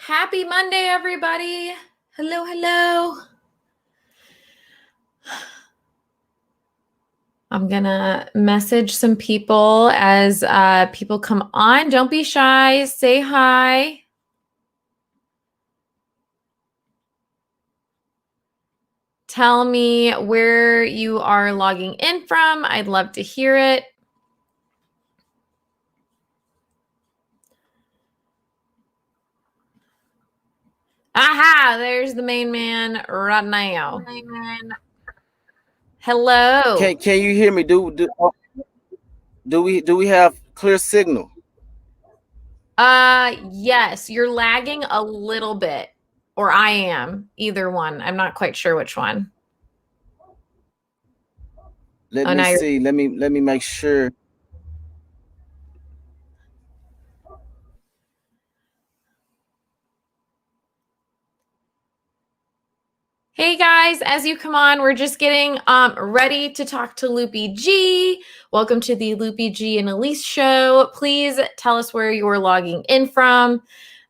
Happy Monday, everybody. Hello. I'm going to message some people as people come on. Don't be shy. Say hi. Tell me where you are logging in from. I'd love to hear it. Aha, there's the main man right now. Hello. Can you hear me? Do we have clear signal? Yes, you're lagging a little bit, or I am. Either one. I'm not quite sure which one. Let me see. Let me make sure. Hey guys, as you come on, we're just getting ready to talk to Lupi G. Welcome to the Lupi G and Elise show. Please tell us where you're logging in from.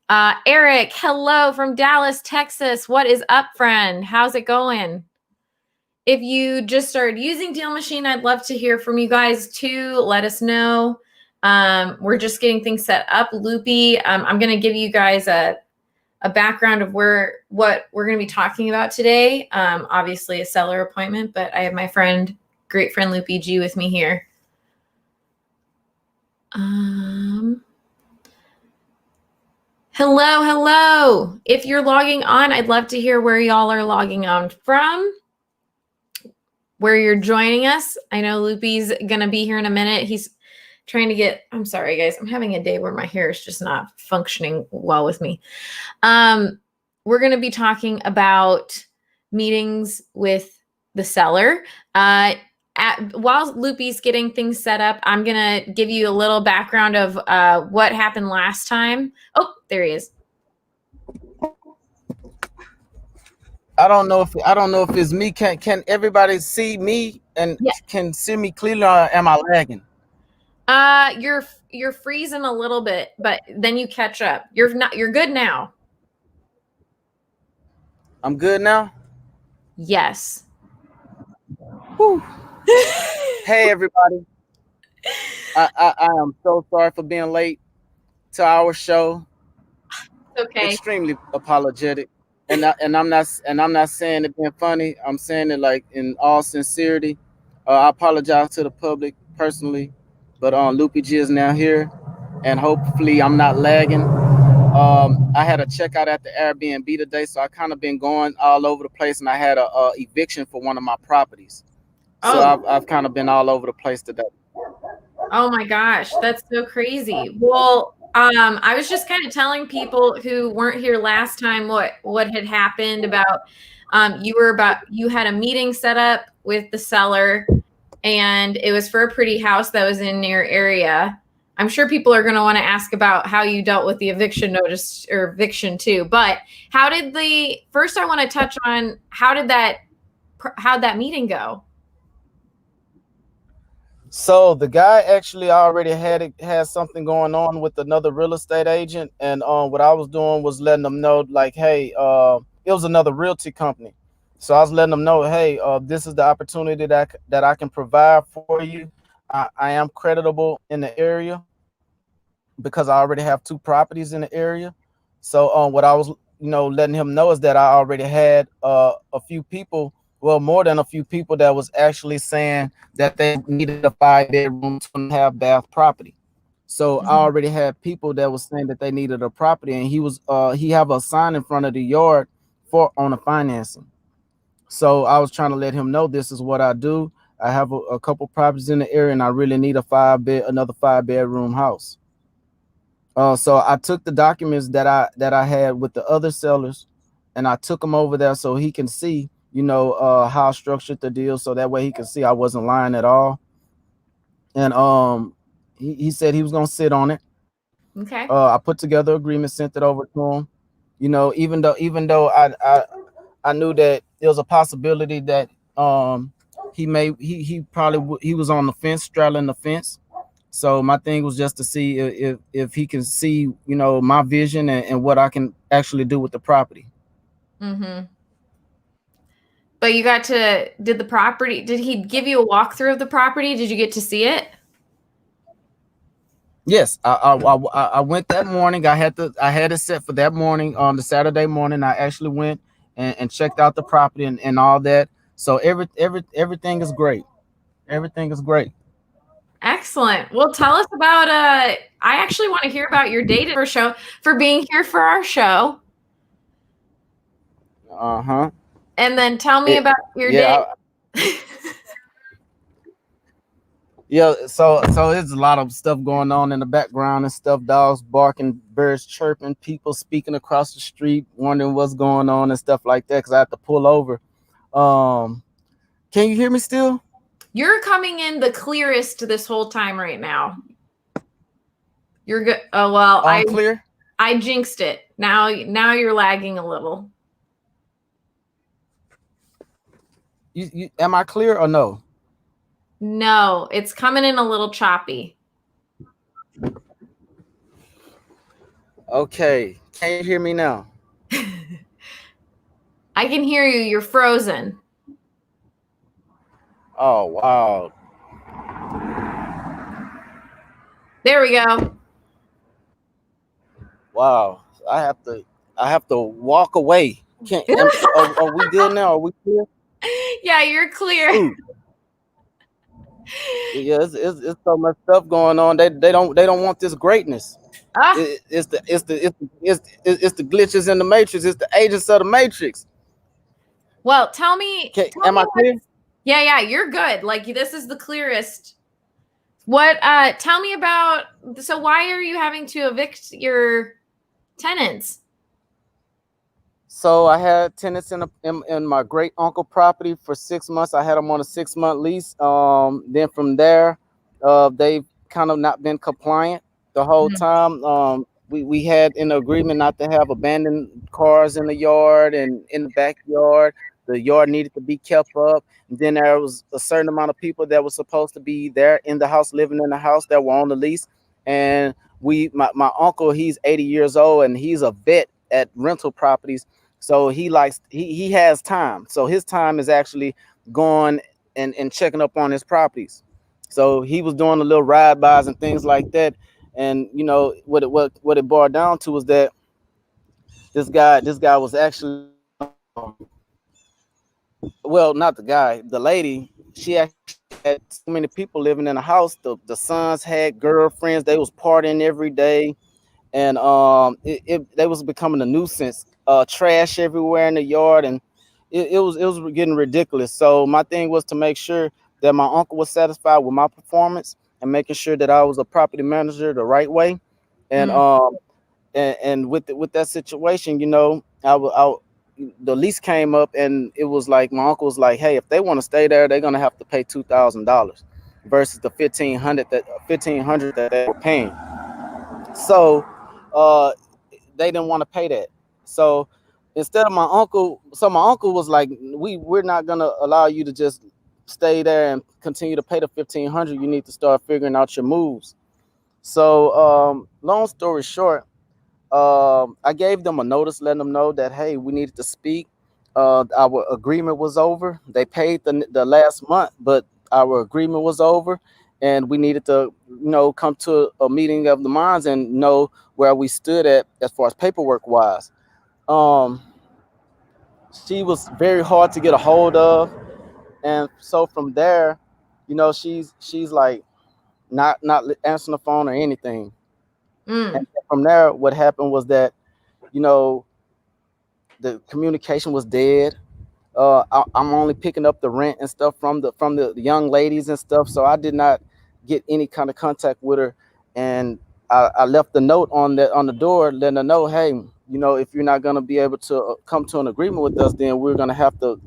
Eric, hello from Dallas, Texas. What is up, friend? How's it going? If you just started using DealMachine, I'd love to hear from you guys too. Let us know. We're just getting things set up. Lupi, I'm going to give you guys a background of what we're going to be talking about today. Obviously a seller appointment, but I have my great friend Lupi G with me here. Hello. If you're logging on, I'd love to hear where y'all are logging on from, where you're joining us. I know Lupi's going to be here in a minute. He's trying to I'm sorry, guys. I'm having a day where my hair is just not functioning well with me. We're going to be talking about meetings with the seller. While Lupi's getting things set up, I'm going to give you a little background of what happened last time. Oh, there he is. I don't know if it's me. Can everybody see me and can see me clearly, or am I lagging? You're freezing a little bit, but then you catch up. You're good now. I'm good now? Yes. Whew. Hey everybody. I am so sorry for being late to our show. Okay. Extremely apologetic. And I'm not saying it being funny. I'm saying it like in all sincerity. I apologize to the public personally, but Lupi G is now here, and hopefully I'm not lagging. I had a checkout at the Airbnb today, so I kind of been going all over the place, and I had a eviction for one of my properties, so I've kind of been all over the place today. Oh my gosh, that's so crazy. Well, I was just kind of telling people who weren't here last time what had happened about you had a meeting set up with the seller, and it was for a pretty house that was in your area. I'm sure people are going to want to ask about how you dealt with the eviction notice or eviction too. But first I want to touch on how'd that meeting go? So the guy actually already had something going on with another real estate agent, and what I was doing was letting them know, like, hey, it was another realty company. So I was letting them know, hey, this is the opportunity that I can provide for you. I am creditable in the area because I already have 2 properties in the area. So what I was, letting him know is that I already had a few people, well, more than a few people, that was actually saying that they needed a 5-bedroom, 2.5 bath property. So I already had people that was saying that they needed a property, and he have a sign in front of the yard on the financing. So I was trying to let him know, this is what I do. I have a couple properties in the area, and I really need another 5-bedroom house. So I took the documents that I had with the other sellers, and I took them over there so he can see, how I structured the deal, so that way he can see I wasn't lying at all. And he said he was gonna sit on it. Okay. I put together an agreement, sent it over to him. Even though I knew that there was a possibility that he was on the fence, straddling the fence. So my thing was just to see if he can see, my vision and what I can actually do with the property. Mm-hmm. But you got to, did he give you a walkthrough of the property? Did you get to see it? Yes, I went that morning. I had it set for that morning on the Saturday morning. I actually went and checked out the property and all that. So everything is great. Everything is great. Excellent. Well, tell us about I actually want to hear about your date for show for being here for our show. Uh-huh. And then tell me It, about your day. yeah, yeah. So there's a lot of stuff going on in the background and stuff. Dogs barking, birds chirping, people speaking across the street, wondering what's going on and stuff like that. Because I have to pull over. Can you hear me still? You're coming in the clearest this whole time right now. You're good. Oh well, I'm clear. I jinxed it. Now you're lagging a little. Am I clear or no? No, it's coming in a little choppy. Okay. Can you hear me now? I can hear you. You're frozen. Oh wow. There we go. Wow. I have to walk away. Are we good now? Are we clear? Yeah, you're clear. Ooh. Yeah, it's so much stuff going on. They don't want this greatness. Ah, It's the glitches in the matrix. It's the agents of the matrix. well, tell me Am I clear? Yeah, you're good. Like this is the clearest. What tell me about so why are you having to evict your tenants? So I had tenants in my great uncle property for 6 months. I had them on a 6-month lease. Then from there, they've kind of not been compliant the whole time. We had an agreement not to have abandoned cars in the yard and in the backyard. The yard needed to be kept up. And then there was a certain amount of people that were supposed to be there in the house, living in the house that were on the lease. And my uncle, he's 80 years old and he's a vet at rental properties. So he has time. So his time is actually going and checking up on his properties. So he was doing a little ride bys and things like that. And what it boiled down to was that this guy was actually well, not the guy, the lady. She actually had so many people living in the house. The sons had girlfriends. They was partying every day, and they was becoming a nuisance. Trash everywhere in the yard, and it was getting ridiculous. So my thing was to make sure that my uncle was satisfied with my performance and making sure that I was a property manager the right way. And with that situation, the lease came up, and it was like my uncle was like, "Hey, if they want to stay there, they're gonna have to pay $2,000 versus the 1,500 that they were paying." So uh, they didn't want to pay that. So instead of my uncle was like, we're not gonna allow you to just stay there and continue to pay the 1,500. You need to start figuring out your moves. So long story short, I gave them a notice letting them know that, hey, we needed to speak. Our agreement was over. They paid the last month, but our agreement was over, and we needed to, come to a meeting of the minds and know where we stood at as far as paperwork wise. Um, she was very hard to get a hold of, and so from there, she's like not answering the phone or anything. And from there, what happened was that, you know, the communication was dead. I'm only picking up the rent and stuff from the young ladies and stuff, so I did not get any kind of contact with her. And I left the note on the door, letting her know, hey, if you're not gonna be able to come to an agreement with us, then we're gonna have to,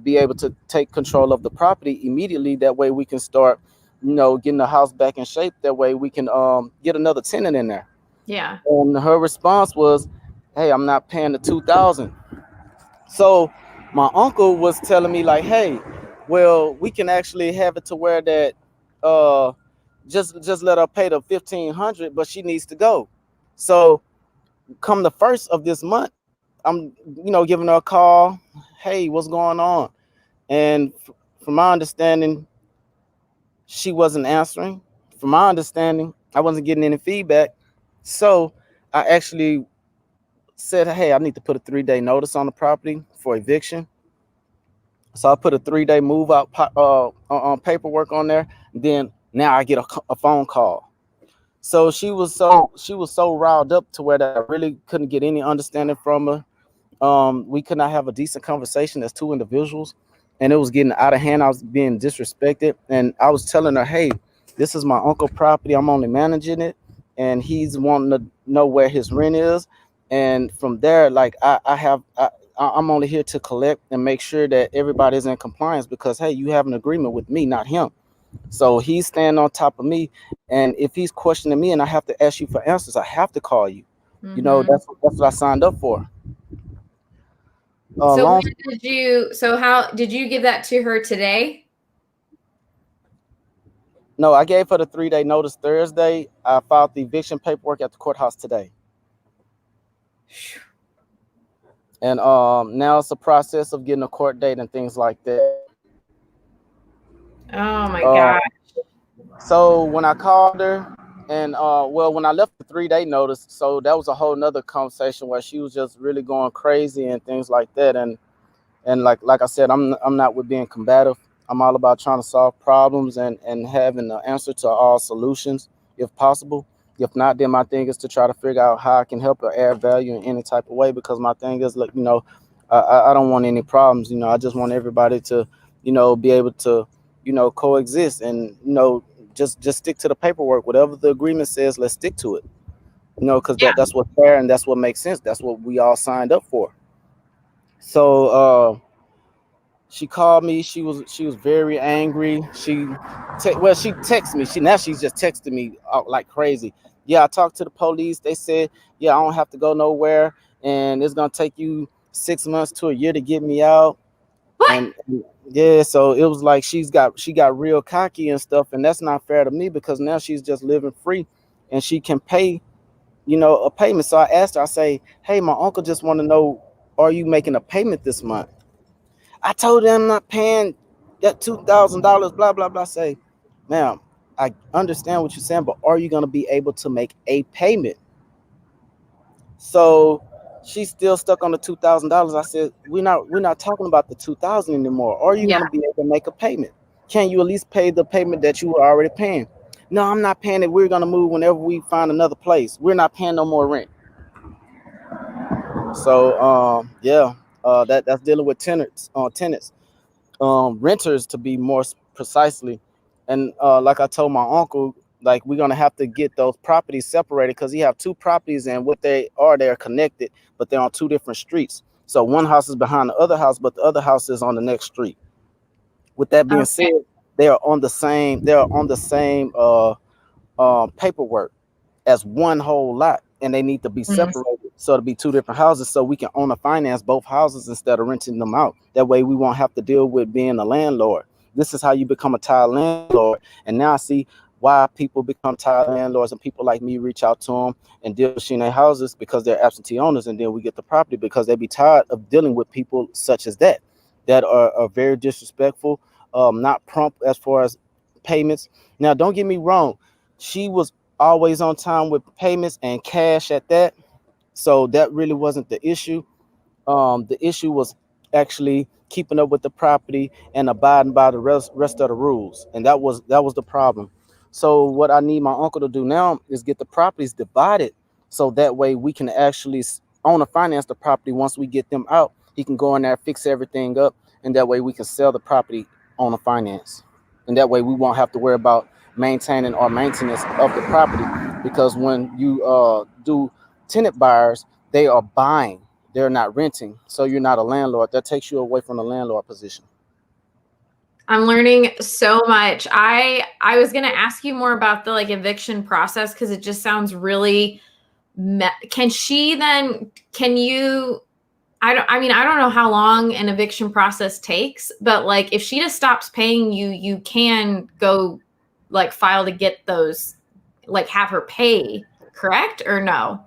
be able to take control of the property immediately. That way we can start, getting the house back in shape. That way we can get another tenant in there. Yeah. And her response was, hey, I'm not paying the 2,000. So my uncle was telling me like, hey, well, we can actually have it to where that uh just let her pay the 1,500, but she needs to go. So come the first of this month, I'm giving her a call. Hey, what's going on? And from my understanding, she wasn't answering. From my understanding, I wasn't getting any feedback. So I actually said, hey, I need to put a 3-day notice on the property for eviction. So I put a 3-day move out paperwork on there. Then now I get a phone call. So she was so riled up to where that I really couldn't get any understanding from her. We could not have a decent conversation as two individuals, and it was getting out of hand. I was being disrespected, and I was telling her, "Hey, this is my uncle property. I'm only managing it, and he's wanting to know where his rent is." And from there, like I'm only here to collect and make sure that everybody's in compliance because hey, you have an agreement with me, not him. So he's standing on top of me, and if he's questioning me, and I have to ask you for answers, I have to call you. Mm-hmm. That's what I signed up for. So Long how did you give that to her today? No, I gave her the 3-day notice Thursday. I filed the eviction paperwork at the courthouse today, and now it's a process of getting a court date and things like that. Oh my Uh, God. so when I called her, and well, when I left the 3-day notice, so that was a whole nother conversation where she was just really going crazy and things like that, and like I said, I'm not with being combative. I'm all about trying to solve problems and having the answer to all solutions if possible. If not, then my thing is to try to figure out how I can help or add value in any type of way. Because my thing is, like, I don't want any problems. I just want everybody to, be able to, coexist and just stick to the paperwork. Whatever the agreement says, let's stick to it. Because Yeah. that's what's fair and that's what makes sense. That's what we all signed up for. So she called me. She was very angry. She texted me. She's just texting me like crazy. Yeah, I talked to the police. They said, yeah, I don't have to go nowhere, and it's gonna take you 6 months to a year to get me out. What? And yeah, so it was like she got real cocky and stuff, and that's not fair to me because now she's just living free, and she can pay, a payment. So I asked her. I say, hey, my uncle just want to know, are you making a payment this month? I told them I'm not paying that $2,000, blah, blah, blah. Say, ma'am, I understand what you're saying, but are you going to be able to make a payment? So she's still stuck on the $2,000. I said, we're not talking about the 2,000 anymore. Are you Yeah. going to be able to make a payment? Can you at least pay the payment that you were already paying? No, I'm not paying it. We're going to move whenever we find another place. We're not paying no more rent. So yeah, that's dealing with tenants, renters to be more precisely. And like I told my uncle, like we're gonna have to get those properties separated because he have two properties and what they're connected, but they're on two different streets. So one house is behind the other house, but the other house is on the next street. With that being Okay. said, they are on the same paperwork as one whole lot, and they need to be Mm. separated so it'll be two different houses so we can own or finance both houses instead of renting them out. That way we won't have to deal with being a landlord. This is how you become a tile landlord. And now I see why people become tile landlords, and people like me reach out to them and deal in their houses because they're absentee owners, and then we get the property because they be tired of dealing with people such as that are very disrespectful, not prompt as far as payments. Now don't get me wrong, she was always on time with payments and cash at that. So that really wasn't the issue. The issue was actually keeping up with the property and abiding by the rest of the rules, and that was the problem. So what I need my uncle to do now is get the properties divided, so that way we can actually own or finance the property. Once we get them out, he can go in there, fix everything up, and that way we can sell the property on a finance, and that way we won't have to worry about maintaining or maintenance of the property, because when you do tenant buyers, they are buying, they're not renting. So you're not a landlord. That takes you away from the landlord position. I'm learning so much. I was gonna ask you more about the like eviction process because it just sounds really. Can she then? Can you? I don't. I mean, I don't know how long an eviction process takes, but like if she just stops paying you, you can go. like file to get those, like have her pay, correct or no?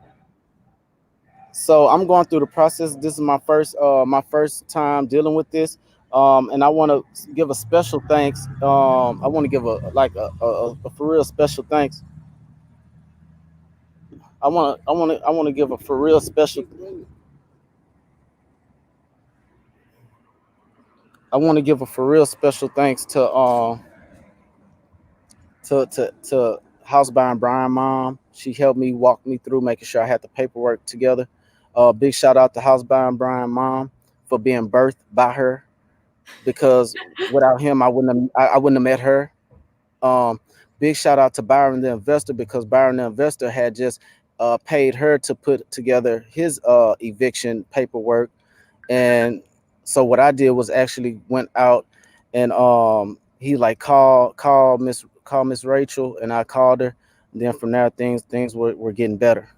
So I'm going through the process. This is my first time dealing with this, and I want to give a special thanks. I want to give a for real special thanks. I want to give a for real special. I want to give a for real special thanks to House by and Brian mom. She helped me walk me through making sure I had the paperwork together. Big shout out to House by and Brian mom for being birthed by her, because without him I wouldn't have met her. Um, Big shout out to Byron the investor, because Byron the investor had just paid her to put together his eviction paperwork. And so what I did was actually went out and he like call Miss Rachel, and I called her. And then from there things were getting better.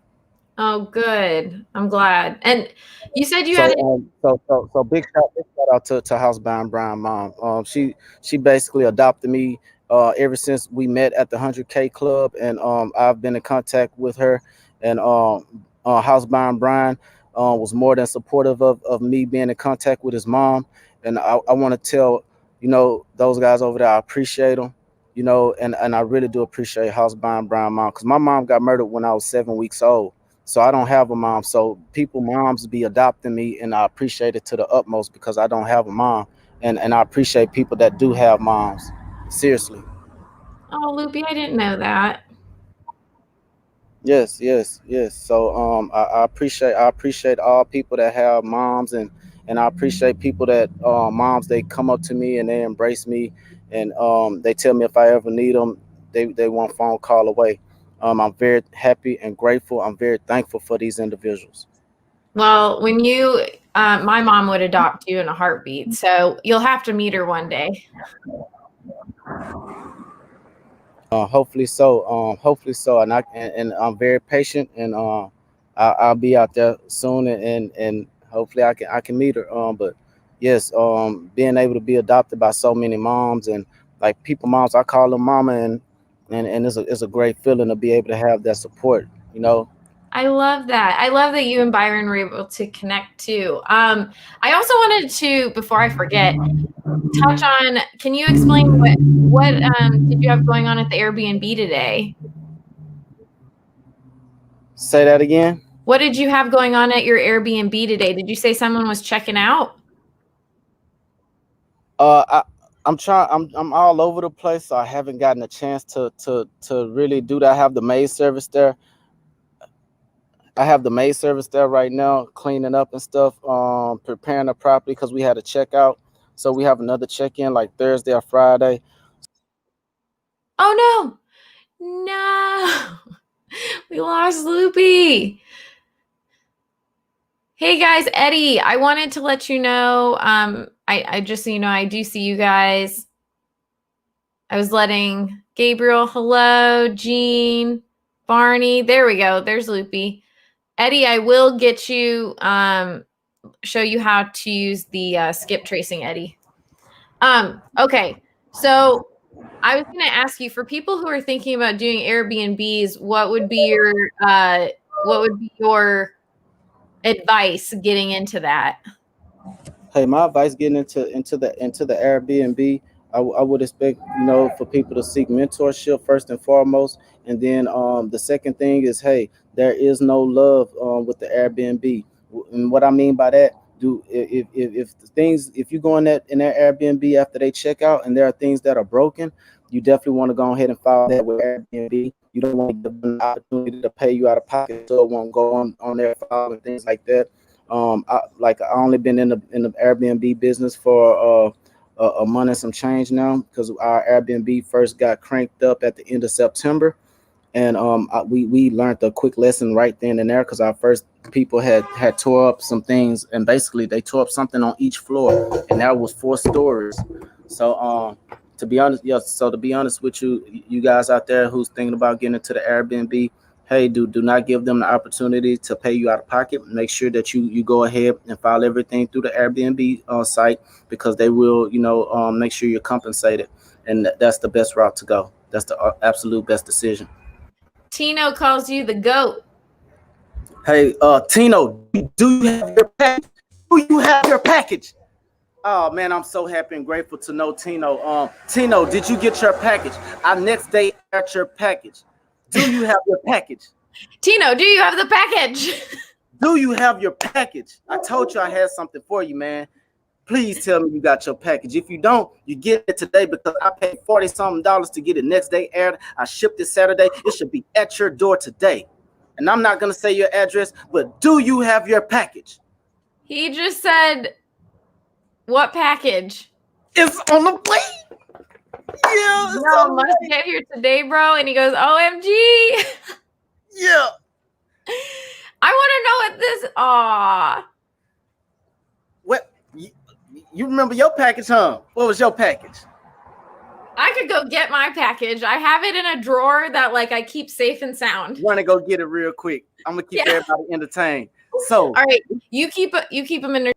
Oh, good. I'm glad. And you said you had So big shout out to Housebound Brian mom. She basically adopted me ever since we met at the 100K club, and I've been in contact with her, and Housebound Brian was more than supportive of me being in contact with his mom, and I want to tell those guys over there I appreciate them. And I really do appreciate Housebound Brian mom, because my mom got murdered when I was 7 weeks old. So I don't have a mom. So moms be adopting me, and I appreciate it to the utmost, because I don't have a mom. And I appreciate people that do have moms. Seriously. Oh, Loopy, I didn't know that. Yes, yes, yes. So I appreciate all people that have moms, and I appreciate people that moms, they come up to me and they embrace me, and they tell me if I ever need them, they one phone call away. I'm very happy and grateful. I'm very thankful for these individuals. Well, when you, my mom would adopt you in a heartbeat. So you'll have to meet her one day. Hopefully so. Hopefully so. And I'm very patient, and I'll be out there soon, and hopefully I can meet her. But yes, being able to be adopted by so many moms, and like people moms, I call them mama, and it's a great feeling to be able to have that support. I love that. I love that you and Byron were able to connect too. I also wanted to, before I forget, touch on, can you explain what did you have going on at the Airbnb today? Say that again. What did you have going on at your Airbnb today? Did you say someone was checking out? Uh, I'm all over the place, so I haven't gotten a chance to really do that. I have the maid service there right now, cleaning up and stuff, preparing the property, because we had a checkout. So we have another check-in like Thursday or Friday. Oh no, no, we lost Loopy. Hey guys, Eddie, I wanted to let you know, I just so you know, I do see you guys. I was letting Gabriel, hello, Jean, Barney, there we go, there's Loopy. Eddie, I will get you, show you how to use the skip tracing, Eddie. Okay, so I was going to ask you, for people who are thinking about doing Airbnbs, what would be your advice getting into that? Hey, my advice getting into the Airbnb, I would expect for people to seek mentorship first and foremost, and then the second thing is, hey, there is no love with the Airbnb. And what I mean by that, if you go in that Airbnb after they check out and there are things that are broken, you definitely want to go ahead and file that with Airbnb. You don't want to give them the opportunity to pay you out of pocket, so it won't go on their file and things like that. I only been in the Airbnb business for a month and some change now, because our Airbnb first got cranked up at the end of September, and we learned a quick lesson right then and there, because our first people had tore up some things, and basically they tore up something on each floor, and that was 4 stories. So to be honest, yes. So to be honest with you, you guys out there who's thinking about getting into the Airbnb, hey, do not give them the opportunity to pay you out of pocket. Make sure that you go ahead and file everything through the Airbnb site, because they will make sure you're compensated, and that's the best route to go. That's the absolute best decision. Tino calls you the GOAT. Hey, Tino, do you have your package? Do you have your package? Oh man, I'm so happy and grateful to know Tino. Tino, did you get your package? I next day at your package. Do you have your package? Tino, do you have the package? Do you have your package? I told you I had something for you, man. Please tell me you got your package. If you don't, you get it today because I paid $40-something to get it next day aired. I shipped it Saturday. It should be at your door today. And I'm not going to say your address, but do you have your package? He just said, what package? It's on the plane. Yeah, it's no, must get here today, bro. And he goes, OMG. Yeah. I want to know what this. Aw. What? You remember your package, huh? What was your package? I could go get my package. I have it in a drawer that like I keep safe and sound. Want to go get it real quick? I'm gonna keep everybody entertained. So, all right, you keep them in there.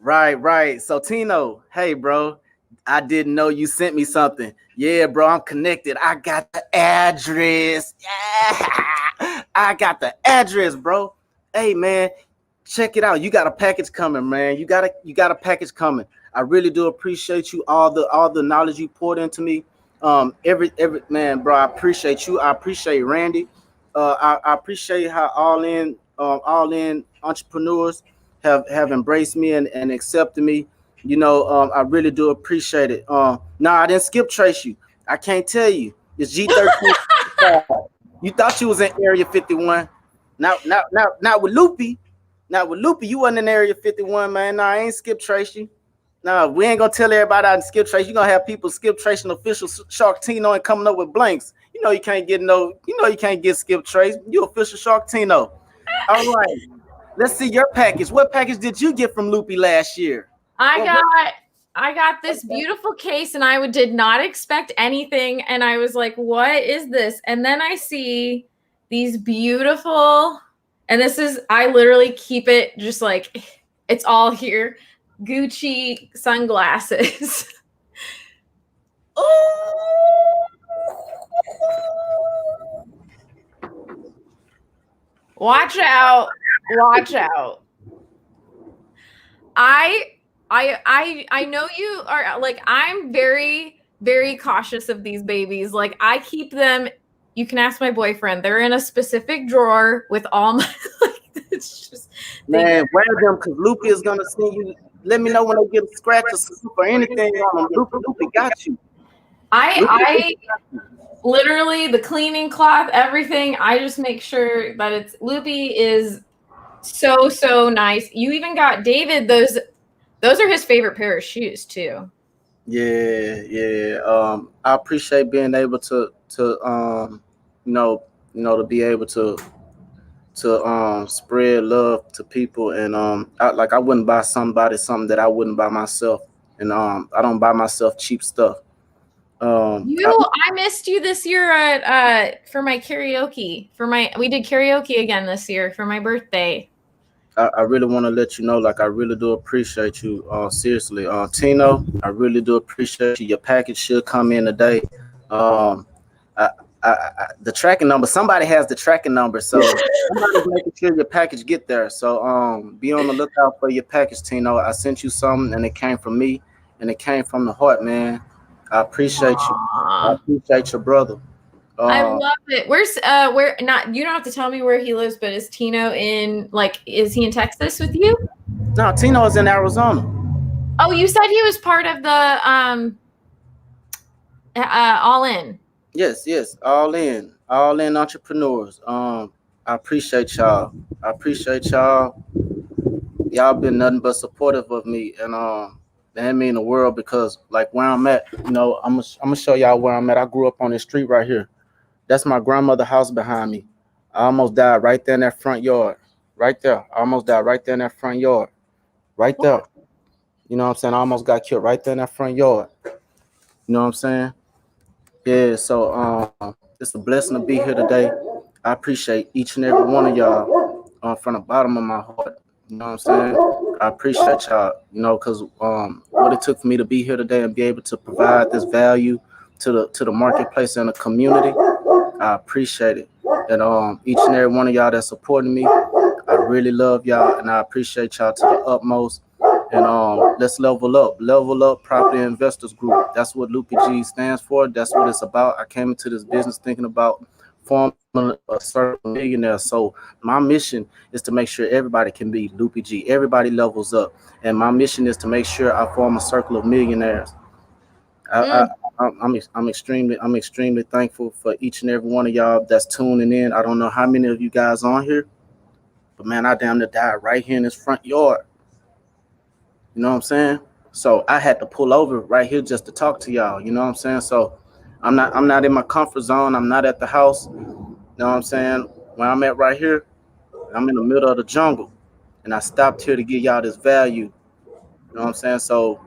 Right. So Tino, hey bro, I didn't know you sent me something. Yeah, bro, I'm connected. I got the address. Yeah, I got the address, bro. Hey man, check it out. You got a package coming, man. You got a package coming. I really do appreciate you, all the knowledge you poured into me. Every man, bro, I appreciate you. I appreciate Randy. I appreciate how all in entrepreneurs have embraced me and accepted me. You know, I really do appreciate it. No, I didn't skip trace you. I can't tell you. It's G13. You thought you was in Area 51. Not with Lupi. Not with Lupi. You wasn't in Area 51, man. No, I ain't skip trace you. No, we ain't gonna tell everybody I skip trace. You're gonna have people skip tracing official Shark Tino and coming up with blanks. You know you can't get skip trace. You official Shark Tino. All right. Let's see your package. What package did you get from Lupi last year? I got this beautiful case and I did not expect anything. And I was like, what is this? And then I see these beautiful, and I literally keep it just like, it's all here. Gucci sunglasses. Watch out. I know you are like, I'm very, very cautious of these babies. Like I keep them, you can ask my boyfriend, they're in a specific drawer with all my, like, it's just. Man, wear them because Lupi is going to send you. Let me know when they get a scratch or anything on them. Lupi got you. I literally, the cleaning cloth, everything, I just make sure that Lupi is so nice. You even got David those are his favorite pair of shoes too. Yeah. I appreciate being able to be able to spread love to people, and I wouldn't buy somebody something that I wouldn't buy myself, and I don't buy myself cheap stuff. I missed you this year at for my karaoke. We did karaoke again this year for my birthday. I really want to let you know, like, I really do appreciate you. Seriously, Tino, I really do appreciate you. Your package should come in today. The tracking number, somebody has the tracking number, so somebody's making sure your package get there. So be on the lookout for your package, Tino. I sent you something, and it came from me, and it came from the heart, man. I appreciate you. I appreciate your brother. I love it. You don't have to tell me where he lives, but is Tino is he in Texas with you? No, Tino is in Arizona. Oh, you said he was part of the All In. Yes, all in entrepreneurs. I appreciate y'all. Y'all been nothing but supportive of me, and that mean the world, because like where I'm at, I'm gonna show y'all where I'm at. I grew up on this street right here. That's my grandmother's house behind me. I almost died right there in that front yard. Right there. I almost died right there in that front yard. Right there. You know what I'm saying? I almost got killed right there in that front yard. You know what I'm saying? Yeah, so it's a blessing to be here today. I appreciate each and every one of y'all from the bottom of my heart. You know what I'm saying? I appreciate y'all, because what it took for me to be here today and be able to provide this value to the marketplace and the community. I appreciate it. And each and every one of y'all that's supporting me, I really love y'all and I appreciate y'all to the utmost. And let's level up property investors group. That's what Lupi G stands for. That's what it's about. I came into this business thinking about forming a circle of millionaires. So my mission is to make sure everybody can be Lupi G. Everybody levels up. And my mission is to make sure I form a circle of millionaires. I, Mm. I'm extremely thankful for each and every one of y'all that's tuning in. I don't know how many of you guys on here, but man, I damn near died right here in this front yard. You know what I'm saying? So I had to pull over right here just to talk to y'all. You know what I'm saying? So I'm not in my comfort zone. I'm not at the house. You know what I'm saying? Where I'm at right here, I'm in the middle of the jungle, and I stopped here to give y'all this value. You know what I'm saying? So,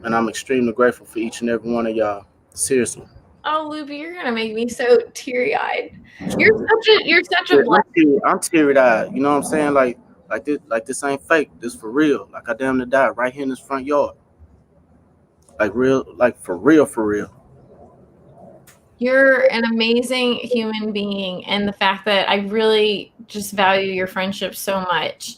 and I'm extremely grateful for each and every one of y'all. Seriously. Oh, Luby, you're gonna make me so teary-eyed. You're such a Yeah, blessing. I'm teary eyed. You know what I'm saying? Like this ain't fake. This for real. Like I damn near died right here in this front yard. Like real, like for real, for real. You're an amazing human being, and the fact that I really just value your friendship so much.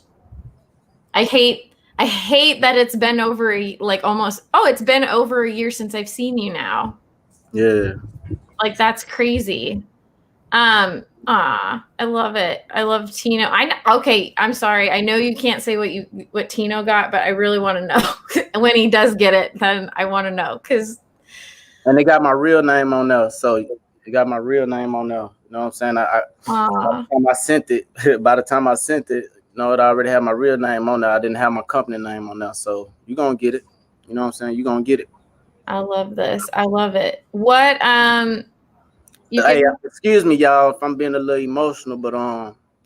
I hate that it's been over it's been over a year since I've seen you now. Yeah. Like that's crazy. I love it. I love Tino. Okay, I'm sorry. I know you can't say what Tino got, but I really want to know. When he does get it, then I want to know cuz And they got my real name on there. So they got my real name on there. You know what I'm saying? By the time I sent it, you know, it already had my real name on there. I didn't have my company name on there. So you gonna get it. You know what I'm saying? You gonna get it. I love this. I love it. What you Hey, can excuse me, y'all, if I'm being a little emotional, but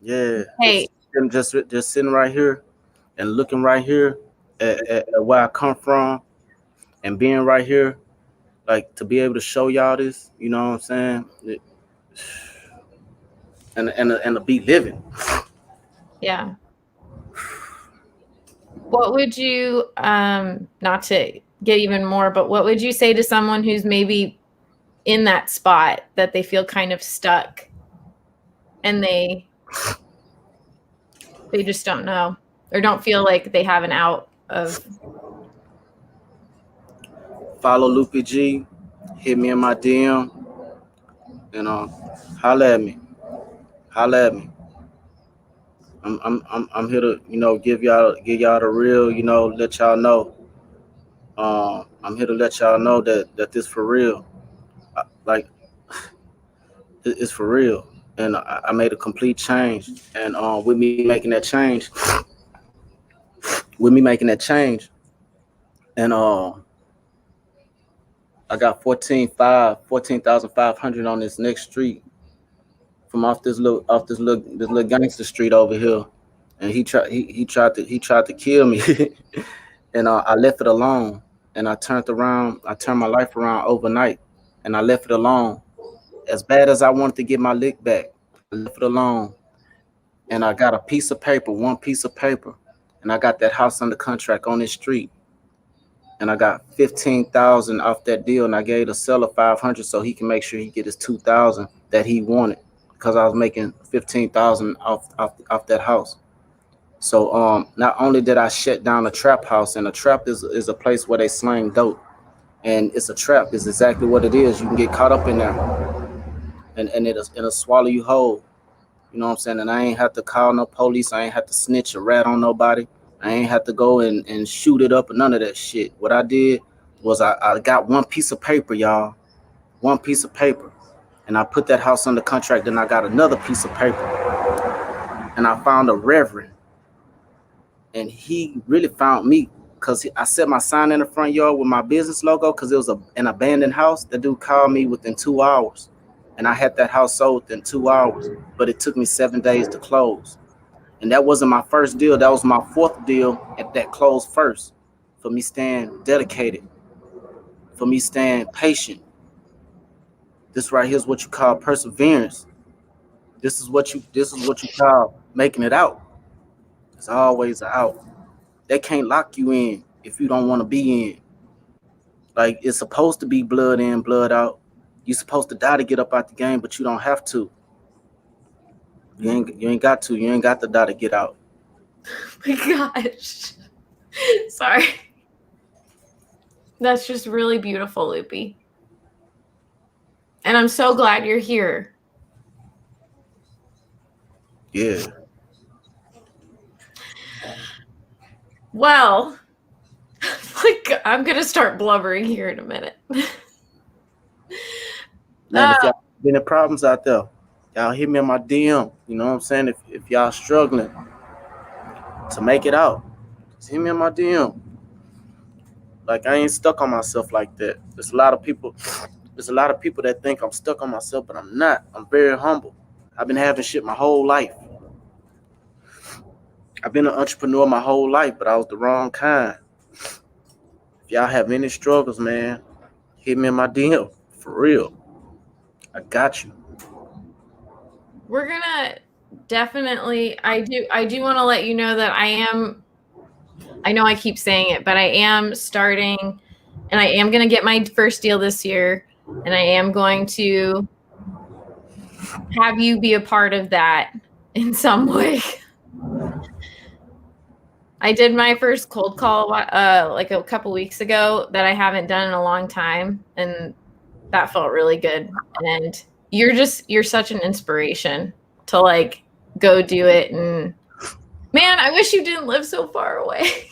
yeah, hey, just sitting right here and looking right here at where I come from and being right here, like to be able to show y'all this, you know what I'm saying? And to be living. yeah. What would you not to get even more, but what would you say to someone who's maybe in that spot that they feel kind of stuck and they just don't know or don't feel like they have an out of Follow Lupi G, hit me in my DM, and holla at me, holla at me. I'm here to give y'all the real, let y'all know. I'm here to let y'all know that this for real. Like it's for real, and I made a complete change. And with me making that change, and I got 14,500 on this next street from off this little gangster street over here, and he tried to kill me, and I left it alone, and I turned my life around overnight, and I left it alone. As bad as I wanted to get my lick back, I left it alone, and I got a piece of paper, one piece of paper, and I got that house under contract on this street, and I got 15,000 off that deal, and I gave the seller 500 so he can make sure he get his 2,000 that he wanted, because I was making 15,000 off that house. So not only did I shut down a trap house, and a trap is a place where they slang dope, and it's a trap is exactly what it is. You can get caught up in there, and it'll swallow you whole. You know what I'm saying? And I ain't have to call no police. I ain't have to snitch or rat on nobody. I ain't have to go and shoot it up or none of that shit. What I did was I got one piece of paper, y'all. One piece of paper. And I put that house under contract. Then I got another piece of paper. And I found a reverend. And he really found me because I set my sign in the front yard with my business logo because it was an abandoned house. The dude called me within 2 hours. And I had that house sold within 2 hours. But it took me 7 days to close. And that wasn't my first deal. That was my fourth deal that closed first. For me staying dedicated. For me staying patient. This right here is what you call perseverance. This is what you call making it out. It's always an out. They can't lock you in if you don't want to be in. Like, it's supposed to be blood in, blood out. You're supposed to die to get up out the game, but you don't have to. You ain't got to. You ain't got to die to get out. My gosh. Sorry. That's just really beautiful, Lupi. And I'm so glad you're here. Yeah. Well, like, I'm going to start blubbering here in a minute. Man, if y'all have any problems out there, y'all hit me in my DM. You know what I'm saying? If y'all struggling to make it out, just hit me in my DM. Like, I ain't stuck on myself like that. There's a lot of people that think I'm stuck on myself, but I'm not. I'm very humble. I've been having shit my whole life. I've been an entrepreneur my whole life, but I was the wrong kind. If y'all have any struggles, man, hit me in my DM. For real. I got you. We're gonna definitely, I do want to let you know that I know I keep saying it, but I am starting, and I am going to get my first deal this year, and I am going to have you be a part of that in some way. I did my first cold call like a couple weeks ago that I haven't done in a long time, and that felt really good. And you're such an inspiration to like go do it. And man, I wish you didn't live so far away.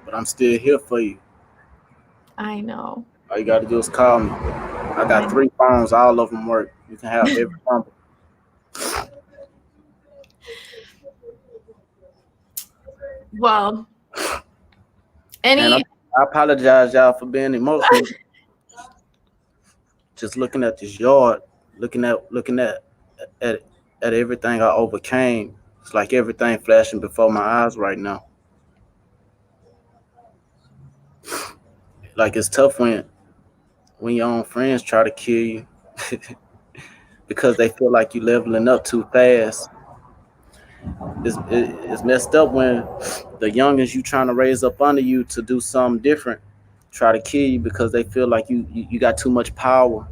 But I'm still here for you. I know. All you got to do is call me. I got 3 phones. All of them work. You can have every number. Well, And I apologize, y'all, for being emotional. Just looking at this yard, looking at everything I overcame. It's like everything flashing before my eyes right now. Like, it's tough when your own friends try to kill you because they feel like you leveling up too fast. It's messed up when the youngest you trying to raise up under you to do something different try to kill you because they feel like you got too much power.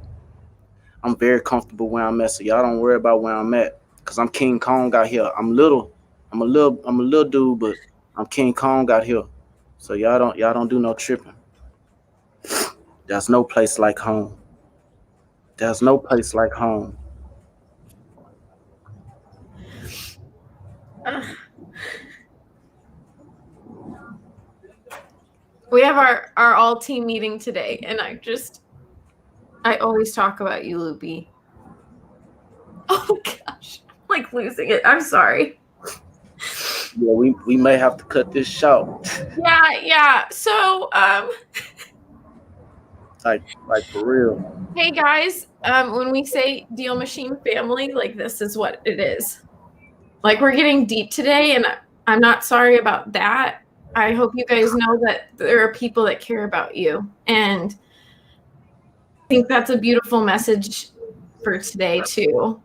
I'm very comfortable where I'm at, so y'all don't worry about where I'm at, cause I'm King Kong out here. I'm a little dude, but I'm King Kong out here. So y'all don't do no tripping. There's no place like home. There's no place like home. We have our all team meeting today, and I always talk about you, Lupi. Oh gosh, I'm like losing it. I'm sorry. Yeah, we may have to cut this short. Yeah. So, like for real. hey guys, when we say DealMachine family, like this is what it is. Like, we're getting deep today, and I'm not sorry about that. I hope you guys know that there are people that care about you, and I think that's a beautiful message for today too.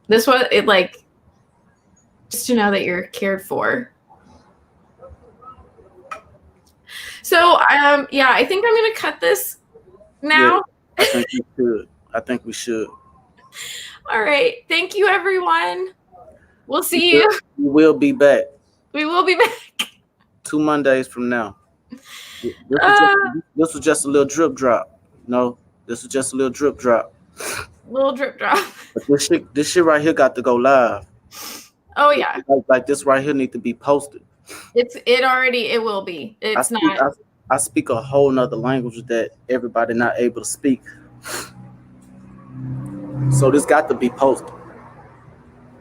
This was it, like, just to know that you're cared for. So, yeah, I think I'm gonna cut this now. Yeah, I think we should. All right. Thank you, everyone. We'll see you. We will be back. We will be back 2 Mondays from now. This was just a little drip drop. No, this was just a little drip drop. Little drip drop. But this shit right here got to go live. Oh yeah. Like this right here need to be posted. It will be. I speak a whole nother language that everybody not able to speak. So this got to be posted.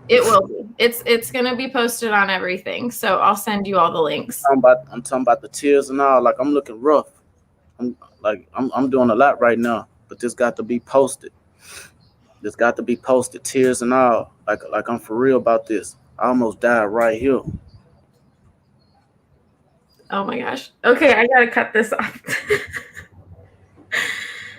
It will be. It's gonna be posted on everything. So I'll send you all the links. I'm talking about the tears and all. Like, I'm looking rough. I'm doing a lot right now, but this got to be posted. This got to be posted, tears and all. Like I'm for real about this. I almost died right here. Oh my gosh. Okay, I gotta cut this off.